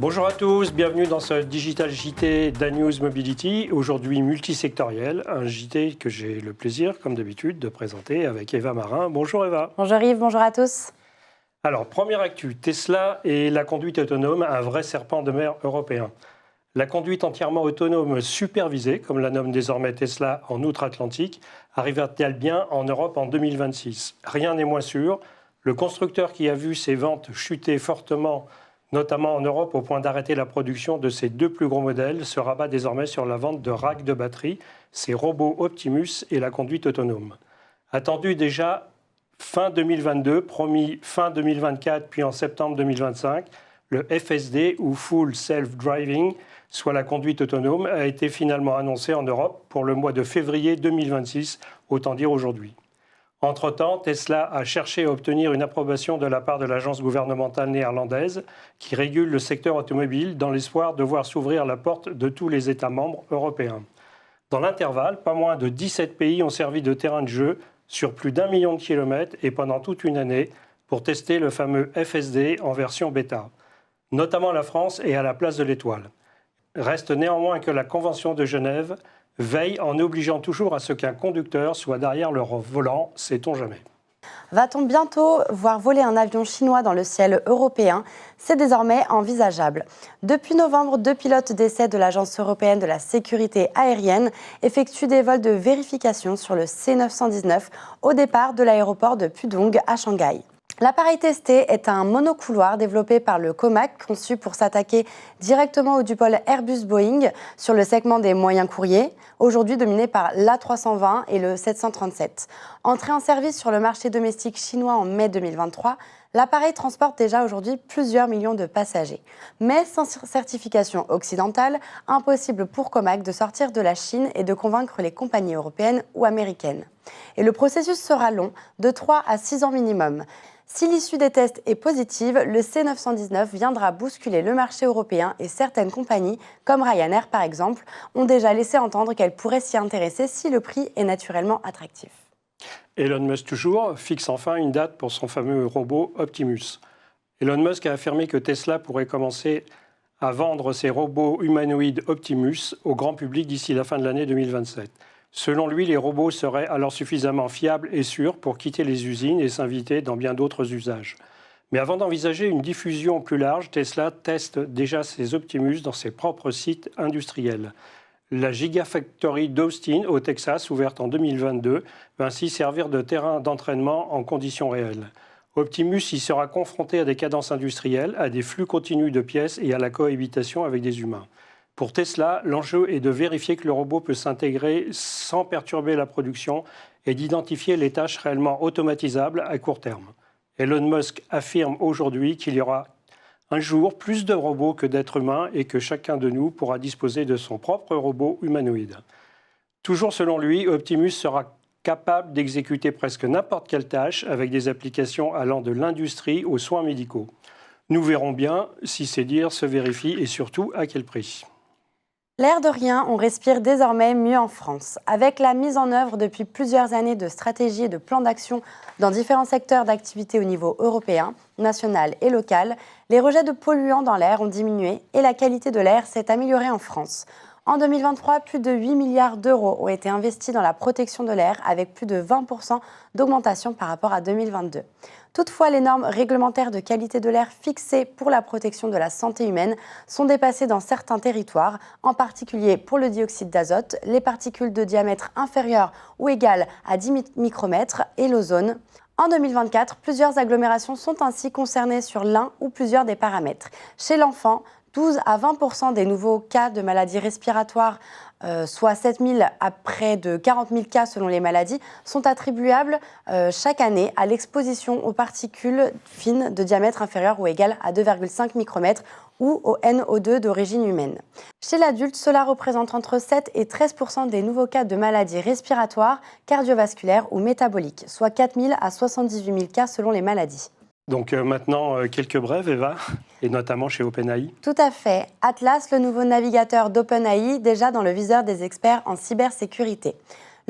Bonjour à tous, bienvenue dans ce Digital JT d'Anews Mobility, aujourd'hui multisectoriel, un JT que j'ai le plaisir, comme d'habitude, de présenter avec Eva Marin. Bonjour Eva. Bonjour Yves, bonjour à tous. Alors, première actu, Tesla et la conduite autonome, un vrai serpent de mer européen. La conduite entièrement autonome supervisée, comme la nomme désormais Tesla en outre-Atlantique, arrivera-t-elle bien en Europe en 2026 ? Rien n'est moins sûr. Le constructeur qui a vu ses ventes chuter fortement, notamment en Europe, au point d'arrêter la production de ses deux plus gros modèles, se rabat désormais sur la vente de racks de batteries, ses robots Optimus et la conduite autonome. Attendu déjà fin 2022, promis fin 2024, puis en septembre 2025, le FSD ou Full Self Driving, soit la conduite autonome, a été finalement annoncé en Europe pour le mois de février 2026, autant dire aujourd'hui. Entre-temps, Tesla a cherché à obtenir une approbation de la part de l'agence gouvernementale néerlandaise qui régule le secteur automobile dans l'espoir de voir s'ouvrir la porte de tous les États membres européens. Dans l'intervalle, pas moins de 17 pays ont servi de terrain de jeu sur plus d'1 million de kilomètres et pendant toute une année pour tester le fameux FSD en version bêta, notamment la France et à la place de l'Étoile. Reste néanmoins que la Convention de Genève veille en obligeant toujours à ce qu'un conducteur soit derrière le volant, sait-on jamais. Va-t-on bientôt voir voler un avion chinois dans le ciel européen ? C'est désormais envisageable. Depuis novembre, 2 pilotes d'essai de l'Agence européenne de la sécurité aérienne effectuent des vols de vérification sur le C919 au départ de l'aéroport de Pudong à Shanghai. L'appareil testé est un monocouloir développé par le COMAC, conçu pour s'attaquer directement au dupole Airbus-Boeing sur le segment des moyens courriers, aujourd'hui dominé par l'A320 et le 737. Entré en service sur le marché domestique chinois en mai 2023, l'appareil transporte déjà aujourd'hui plusieurs millions de passagers. Mais sans certification occidentale, impossible pour COMAC de sortir de la Chine et de convaincre les compagnies européennes ou américaines. Et le processus sera long, de 3 à 6 ans minimum. Si l'issue des tests est positive, le C919 viendra bousculer le marché européen et certaines compagnies, comme Ryanair par exemple, ont déjà laissé entendre qu'elles pourraient s'y intéresser si le prix est naturellement attractif. Elon Musk toujours fixe enfin une date pour son fameux robot Optimus. Elon Musk a affirmé que Tesla pourrait commencer à vendre ses robots humanoïdes Optimus au grand public d'ici la fin de l'année 2027. Selon lui, les robots seraient alors suffisamment fiables et sûrs pour quitter les usines et s'inviter dans bien d'autres usages. Mais avant d'envisager une diffusion plus large, Tesla teste déjà ses Optimus dans ses propres sites industriels. La Gigafactory d'Austin, au Texas, ouverte en 2022, va ainsi servir de terrain d'entraînement en conditions réelles. Optimus y sera confronté à des cadences industrielles, à des flux continus de pièces et à la cohabitation avec des humains. Pour Tesla, l'enjeu est de vérifier que le robot peut s'intégrer sans perturber la production et d'identifier les tâches réellement automatisables à court terme. Elon Musk affirme aujourd'hui qu'il y aura un jour plus de robots que d'êtres humains et que chacun de nous pourra disposer de son propre robot humanoïde. Toujours selon lui, Optimus sera capable d'exécuter presque n'importe quelle tâche avec des applications allant de l'industrie aux soins médicaux. Nous verrons bien si ces dires se vérifient et surtout à quel prix. L'air de rien, on respire désormais mieux en France. Avec la mise en œuvre depuis plusieurs années de stratégies et de plans d'action dans différents secteurs d'activité au niveau européen, national et local, les rejets de polluants dans l'air ont diminué et la qualité de l'air s'est améliorée en France. En 2023, plus de 8 milliards d'euros ont été investis dans la protection de l'air avec plus de 20% d'augmentation par rapport à 2022. Toutefois, les normes réglementaires de qualité de l'air fixées pour la protection de la santé humaine sont dépassées dans certains territoires, en particulier pour le dioxyde d'azote, les particules de diamètre inférieur ou égal à 10 micromètres et l'ozone. En 2024, plusieurs agglomérations sont ainsi concernées sur l'un ou plusieurs des paramètres. Chez l'enfant, 12 à 20% des nouveaux cas de maladies respiratoires, soit 7 000 à près de 40 000 cas selon les maladies, sont attribuables chaque année à l'exposition aux particules fines de diamètre inférieur ou égal à 2,5 micromètres ou au NO2 d'origine humaine. Chez l'adulte, cela représente entre 7 et 13% des nouveaux cas de maladies respiratoires, cardiovasculaires ou métaboliques, soit 4 000 à 78 000 cas selon les maladies. Donc maintenant, quelques brèves, Eva, et notamment chez OpenAI. Tout à fait. Atlas, le nouveau navigateur d'OpenAI, déjà dans le viseur des experts en cybersécurité.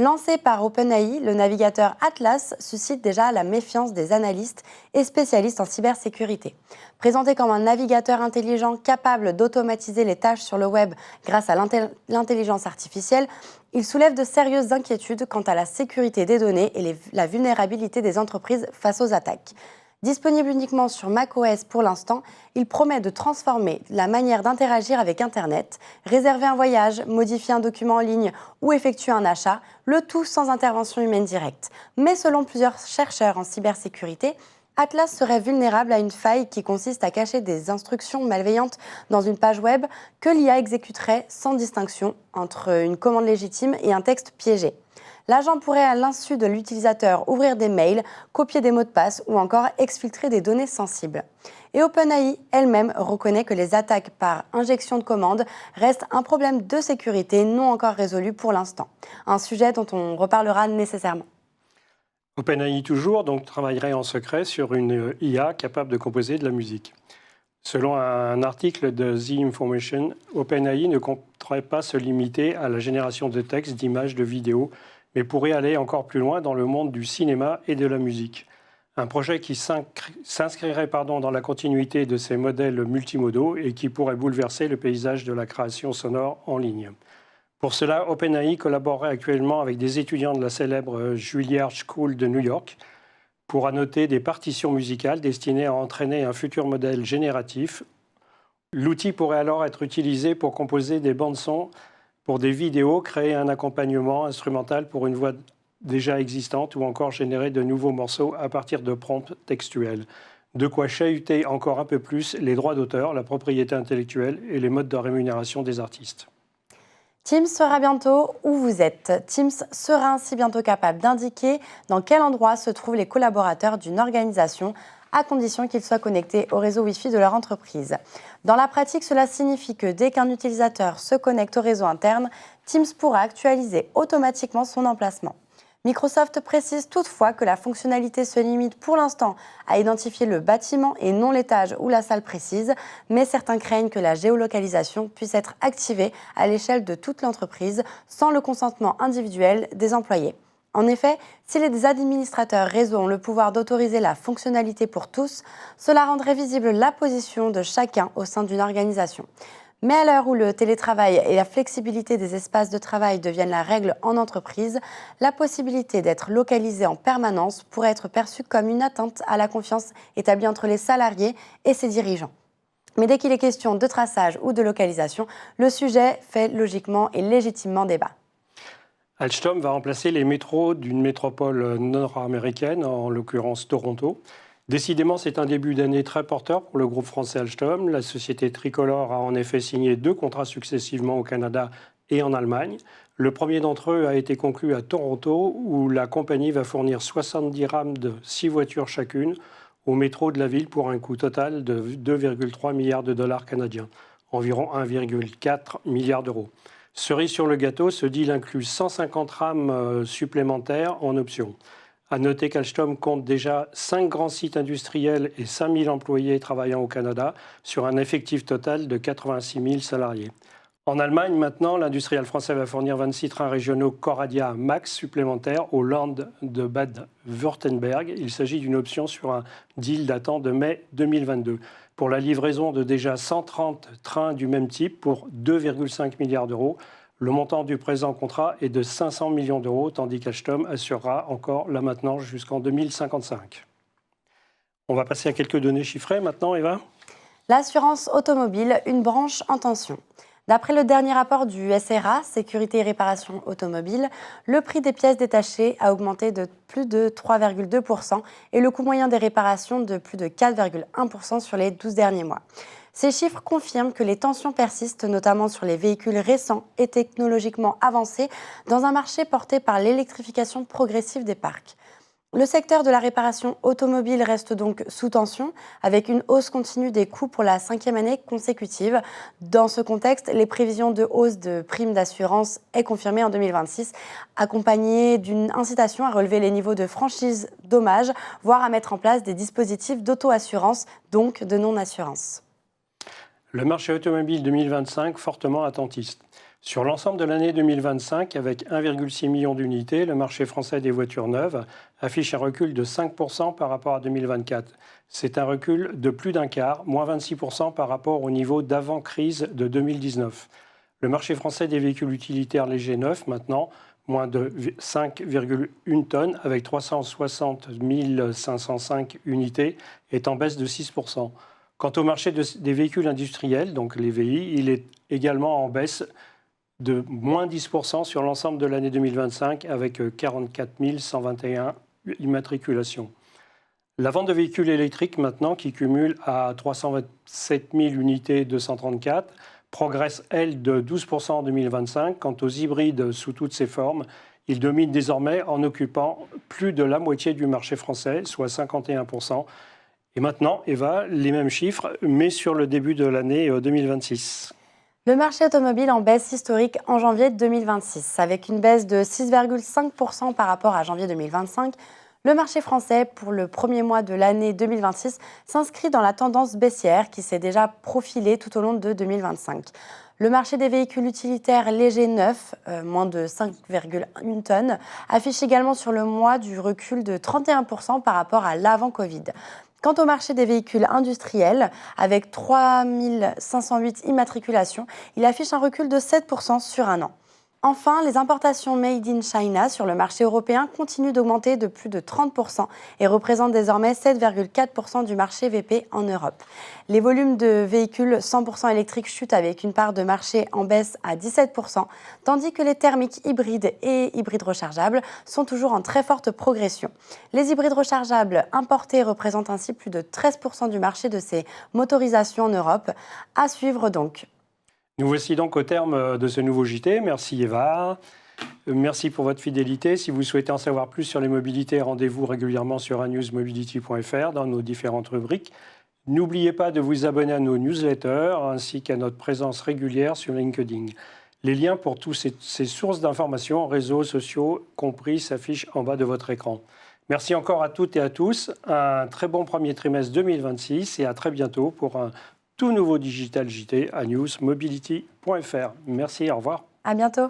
Lancé par OpenAI, le navigateur Atlas suscite déjà la méfiance des analystes et spécialistes en cybersécurité. Présenté comme un navigateur intelligent capable d'automatiser les tâches sur le web grâce à l'intelligence artificielle, il soulève de sérieuses inquiétudes quant à la sécurité des données et la vulnérabilité des entreprises face aux attaques. Disponible uniquement sur macOS pour l'instant, il promet de transformer la manière d'interagir avec Internet, réserver un voyage, modifier un document en ligne ou effectuer un achat, le tout sans intervention humaine directe. Mais selon plusieurs chercheurs en cybersécurité, Atlas serait vulnérable à une faille qui consiste à cacher des instructions malveillantes dans une page web que l'IA exécuterait sans distinction entre une commande légitime et un texte piégé. L'agent pourrait, à l'insu de l'utilisateur, ouvrir des mails, copier des mots de passe ou encore exfiltrer des données sensibles. Et OpenAI elle-même reconnaît que les attaques par injection de commandes restent un problème de sécurité non encore résolu pour l'instant. Un sujet dont on reparlera nécessairement. OpenAI toujours donc travaillerait en secret sur une IA capable de composer de la musique. Selon un article de The Information, OpenAI ne compterait pas se limiter à la génération de textes, d'images, de vidéos, mais pourrait aller encore plus loin dans le monde du cinéma et de la musique. Un projet qui s'inscrirait dans la continuité de ces modèles multimodaux et qui pourrait bouleverser le paysage de la création sonore en ligne. Pour cela, OpenAI collaborerait actuellement avec des étudiants de la célèbre Juilliard School de New York pour annoter des partitions musicales destinées à entraîner un futur modèle génératif. L'outil pourrait alors être utilisé pour composer des bandes-sons pour des vidéos, créer un accompagnement instrumental pour une voix déjà existante ou encore générer de nouveaux morceaux à partir de prompts textuels. De quoi chahuter encore un peu plus les droits d'auteur, la propriété intellectuelle et les modes de rémunération des artistes. Teams sera bientôt où vous êtes. Teams sera ainsi bientôt capable d'indiquer dans quel endroit se trouvent les collaborateurs d'une organisation, à condition qu'ils soient connectés au réseau Wi-Fi de leur entreprise. Dans la pratique, cela signifie que dès qu'un utilisateur se connecte au réseau interne, Teams pourra actualiser automatiquement son emplacement. Microsoft précise toutefois que la fonctionnalité se limite pour l'instant à identifier le bâtiment et non l'étage ou la salle précise, mais certains craignent que la géolocalisation puisse être activée à l'échelle de toute l'entreprise sans le consentement individuel des employés. En effet, si les administrateurs réseau ont le pouvoir d'autoriser la fonctionnalité pour tous, cela rendrait visible la position de chacun au sein d'une organisation. Mais à l'heure où le télétravail et la flexibilité des espaces de travail deviennent la règle en entreprise, la possibilité d'être localisé en permanence pourrait être perçue comme une atteinte à la confiance établie entre les salariés et ses dirigeants. Mais dès qu'il est question de traçage ou de localisation, le sujet fait logiquement et légitimement débat. Alstom va remplacer les métros d'une métropole nord-américaine, en l'occurrence Toronto. Décidément, c'est un début d'année très porteur pour le groupe français Alstom. La société tricolore a en effet signé 2 contrats successivement au Canada et en Allemagne. Le premier d'entre eux a été conclu à Toronto, où la compagnie va fournir 70 rames de 6 voitures chacune au métro de la ville pour un coût total de 2,3 milliards de dollars canadiens, environ 1,4 milliard d'euros. Cerise sur le gâteau, ce deal inclut 150 rames supplémentaires en option. À noter qu'Alstom compte déjà 5 grands sites industriels et 5 000 employés travaillant au Canada sur un effectif total de 86 000 salariés. En Allemagne, maintenant, l'industriel français va fournir 26 trains régionaux Coradia Max supplémentaires au Land de Bade-Württemberg. Il s'agit d'une option sur un deal datant de mai 2022 pour la livraison de déjà 130 trains du même type pour 2,5 milliards d'euros. Le montant du présent contrat est de 500 millions d'euros, tandis qu'Alstom assurera encore la maintenance jusqu'en 2055. On va passer à quelques données chiffrées maintenant, Eva. L'assurance automobile, une branche en tension. D'après le dernier rapport du SRA, Sécurité et Réparation Automobile, le prix des pièces détachées a augmenté de plus de 3,2% et le coût moyen des réparations de plus de 4,1% sur les 12 derniers mois. Ces chiffres confirment que les tensions persistent, notamment sur les véhicules récents et technologiquement avancés, dans un marché porté par l'électrification progressive des parcs. Le secteur de la réparation automobile reste donc sous tension, avec une hausse continue des coûts pour la 5e année consécutive. Dans ce contexte, les prévisions de hausse de primes d'assurance est confirmée en 2026, accompagnée d'une incitation à relever les niveaux de franchise dommages, voire à mettre en place des dispositifs d'auto-assurance, donc de non-assurance. Le marché automobile 2025 fortement attentiste. Sur l'ensemble de l'année 2025, avec 1,6 million d'unités, le marché français des voitures neuves affiche un recul de 5% par rapport à 2024. C'est un recul de plus d'un quart, moins 26% par rapport au niveau d'avant-crise de 2019. Le marché français des véhicules utilitaires légers neufs, maintenant, moins de 5,1 tonnes, avec 360 505 unités, est en baisse de 6%. Quant au marché des véhicules industriels, donc les VI, il est également en baisse de moins 10% sur l'ensemble de l'année 2025, avec 44 121 immatriculations. La vente de véhicules électriques, maintenant, qui cumule à 327 000 unités 234, progresse, elle, de 12% en 2025. Quant aux hybrides sous toutes ses formes, ils dominent désormais en occupant plus de la moitié du marché français, soit 51%. Et maintenant, Eva, les mêmes chiffres, mais sur le début de l'année 2026. Le marché automobile en baisse historique en janvier 2026, avec une baisse de 6,5% par rapport à janvier 2025. Le marché français, pour le premier mois de l'année 2026, s'inscrit dans la tendance baissière qui s'est déjà profilée tout au long de 2025. Le marché des véhicules utilitaires légers neufs, moins de 5,1 tonnes, affiche également sur le mois du recul de 31% par rapport à l'avant-Covid. Quant au marché des véhicules industriels, avec 3 508 immatriculations, il affiche un recul de 7% sur un an. Enfin, les importations made in China sur le marché européen continuent d'augmenter de plus de 30% et représentent désormais 7,4% du marché VP en Europe. Les volumes de véhicules 100% électriques chutent avec une part de marché en baisse à 17%, tandis que les thermiques hybrides et hybrides rechargeables sont toujours en très forte progression. Les hybrides rechargeables importés représentent ainsi plus de 13% du marché de ces motorisations en Europe. À suivre donc. Nous voici donc au terme de ce nouveau JT. Merci Eva. Merci pour votre fidélité. Si vous souhaitez en savoir plus sur les mobilités, rendez-vous régulièrement sur anewsmobility.fr dans nos différentes rubriques. N'oubliez pas de vous abonner à nos newsletters ainsi qu'à notre présence régulière sur LinkedIn. Les liens pour toutes ces sources d'informations, réseaux sociaux compris, s'affichent en bas de votre écran. Merci encore à toutes et à tous. Un très bon premier trimestre 2026 et à très bientôt pour un tout nouveau Digital JT à newsmobility.fr. Merci, au revoir. À bientôt.